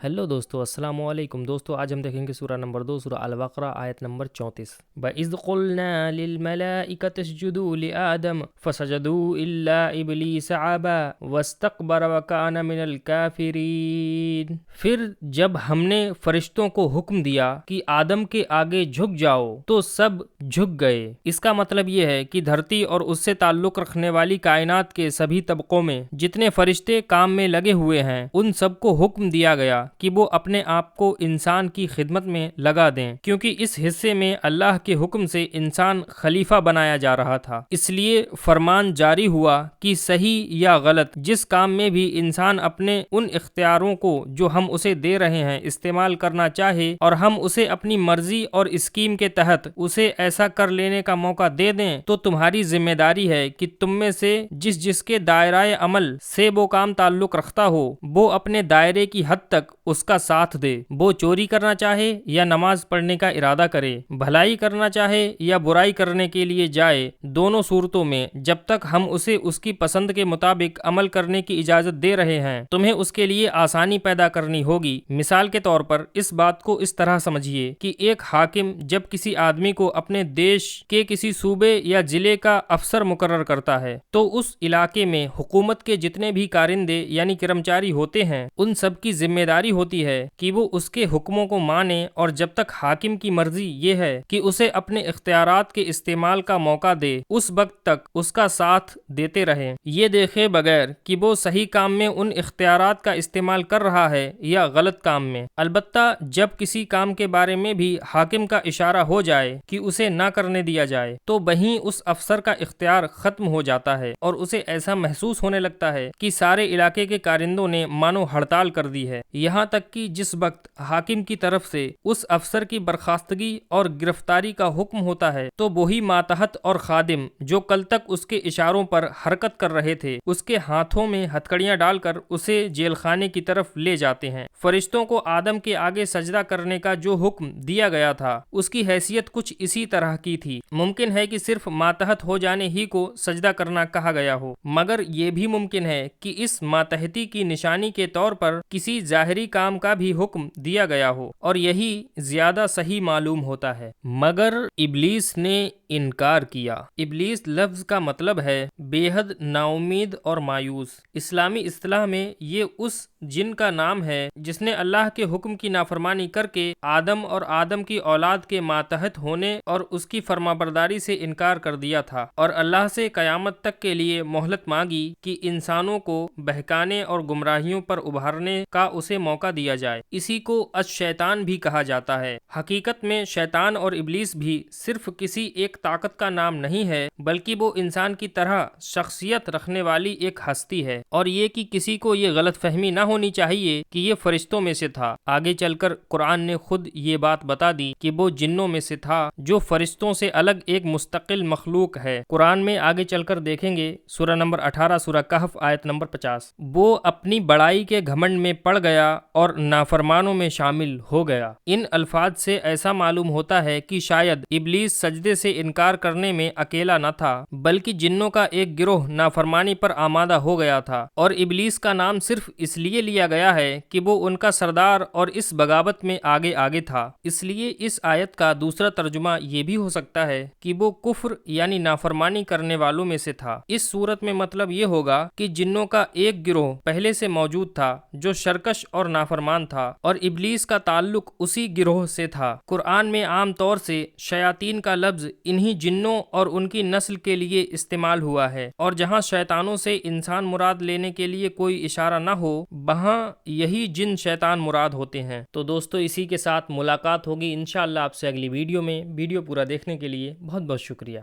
Hello दोस्तों, अस्सलाम वालेकुम। दोस्तों आज हम देखेंगे सूरह नंबर 2, सूरह अल-बक़रा, आयत नंबर 34। वइज़ क़ुलना लिल-मलाइकति इसजुदू लिआदम फसजदू इल्ला इब्लीस अबा वस्तकबरा व काना मिनल काफिरीन। फिर जब हमने फरिश्तों को हुक्म दिया कि आदम के आगे झुक जाओ तो सब झुक गए। इसका मतलब यह है कि धरती और उससे ताल्लुक रखने वाली कायनात के सभी तबकों में जितने फरिश्ते काम में लगे हुए हैं उन सबको हुक्म दिया गया कि वो अपने आप को इंसान की खिदमत में लगा दें, क्योंकि इस हिस्से में अल्लाह के हुक्म से इंसान खलीफा बनाया जा रहा था। इसलिए फरमान जारी हुआ कि सही या गलत जिस काम में भी इंसान अपने उन इख्तियारों को जो हम उसे दे रहे हैं इस्तेमाल करना चाहे और हम उसे अपनी मर्जी और स्कीम के तहत उसे ऐसा कर लेने का मौका दे दें, तो तुम्हारी जिम्मेदारी है कि तुम में से जिसके दायराए अमल से वो काम ताल्लुक रखता हो वो अपने दायरे की हद तक उसका साथ दे। वो चोरी करना चाहे या नमाज पढ़ने का इरादा करे, भलाई करना चाहे या बुराई करने के लिए जाए, दोनों सूरतों में जब तक हम उसे उसकी पसंद के मुताबिक अमल करने की इजाजत दे रहे हैं तुम्हें उसके लिए आसानी पैदा करनी होगी। मिसाल के तौर पर इस बात को इस तरह समझिए कि एक हाकिम जब किसी आदमी को अपने देश के किसी सूबे या जिले का अफसर मुकर्रर करता है तो उस इलाके में हुकूमत के जितने भी कारिंदे यानी कर्मचारी होते हैं उन सब की जिम्मेदारी होती है कि वो उसके हुक्मों को माने, और जब तक हाकिम की मर्जी ये है कि उसे अपने इख्तियारात के इस्तेमाल का मौका दे उस वक्त तक उसका साथ देते रहें, ये देखे बगैर कि वो सही काम में उन इख्तियारात का इस्तेमाल कर रहा है या गलत काम में। अलबत्ता जब किसी काम के बारे में भी हाकिम का इशारा हो जाए कि उसे ना करने दिया जाए तो वहीं उस अफसर का इख्तियार खत्म हो जाता है और उसे ऐसा महसूस होने लगता है कि सारे इलाके के कारिंदों ने मानो हड़ताल कर दी है। यहाँ तक कि जिस वक्त हाकिम की तरफ से उस अफसर की बर्खास्तगी और गिरफ्तारी का हुक्म होता है तो वही मातहत और खादिम जो कल तक उसके इशारों पर हरकत कर रहे थे उसके हाथों में हथकड़ियां डालकर उसे जेल खाने की तरफ ले जाते हैं। फरिश्तों को आदम के आगे सजदा करने का जो हुक्म दिया गया था उसकी हैसियत कुछ इसी तरह की थी। मुमकिन है कि सिर्फ मातहत हो जाने ही को सजदा करना कहा गया हो, मगर ये भी मुमकिन है कि इस मातहती की निशानी के तौर पर किसी जाहिरी काम का भी हुक्म दिया गया हो, और यही ज्यादा सही मालूम होता है। मगर इब्लीस ने इनकार किया। इब्लीस लफ्ज का मतलब है बेहद नाउमीद और मायूस। इस्लामी इस्तिलाह में ये उस जिन का नाम है जिसने अल्लाह के हुक्म की नाफरमानी करके आदम और आदम की औलाद के मातहत होने और उसकी फरमाबरदारी से इनकार कर दिया था, और अल्लाह से कयामत तक के लिए मोहलत मांगी कि इंसानों को बहकाने और गुमराहियों पर उभारने का उसे मौका दिया जाए। इसी को अश-शैतान भी कहा जाता है। हकीकत में शैतान और इब्लीस भी सिर्फ किसी एक ताकत का नाम नहीं है, बल्कि वो इंसान की तरह शख्सियत रखने वाली एक हस्ती है, और ये कि किसी को ये गलत फहमी ना होनी चाहिए कि ये फरिश्तों में से था। आगे चलकर कुरान ने खुद ये बात बता दी कि वो जिन्नों में से था जो फरिश्तों से अलग एक मुस्तकिल मखलूक है। कुरान में आगे चलकर देखेंगे सूरह नंबर 18 सूरह कहफ आयत नंबर 50। वो अपनी बड़ाई के घमंड में पड़ गया और नाफरमानों में शामिल हो गया। इन अल्फाज से ऐसा मालूम होता है कि शायद इब्लीस सजदे से इनकार करने में अकेला न था, बल्कि जिन्नों का एक गिरोह नाफरमानी पर आमादा हो गया था, और इब्लीस का नाम सिर्फ इसलिए लिया गया है कि वो उनका सरदार और इस बगावत में आगे आगे था। इसलिए इस आयत का दूसरा तर्जुमा ये भी हो सकता है कि वो कुफ्र यानी नाफरमानी करने वालों में से था। इस सूरत में मतलब ये होगा कि जिन्नों का एक गिरोह पहले से मौजूद था जो शरकश और नाफरमान था, और इब्लीस का ताल्लुक उसी गिरोह से था। कुरान में आम तौर से शयातीन का लफ्ज इन्हीं जिन्नों और उनकी नस्ल के लिए इस्तेमाल हुआ है, और जहाँ शैतानों से इंसान मुराद लेने के लिए कोई इशारा न हो वहाँ यही जिन शैतान मुराद होते हैं। तो दोस्तों इसी के साथ मुलाकात होगी इंशाअल्लाह आपसे अगली वीडियो में। वीडियो पूरा देखने के लिए बहुत बहुत शुक्रिया।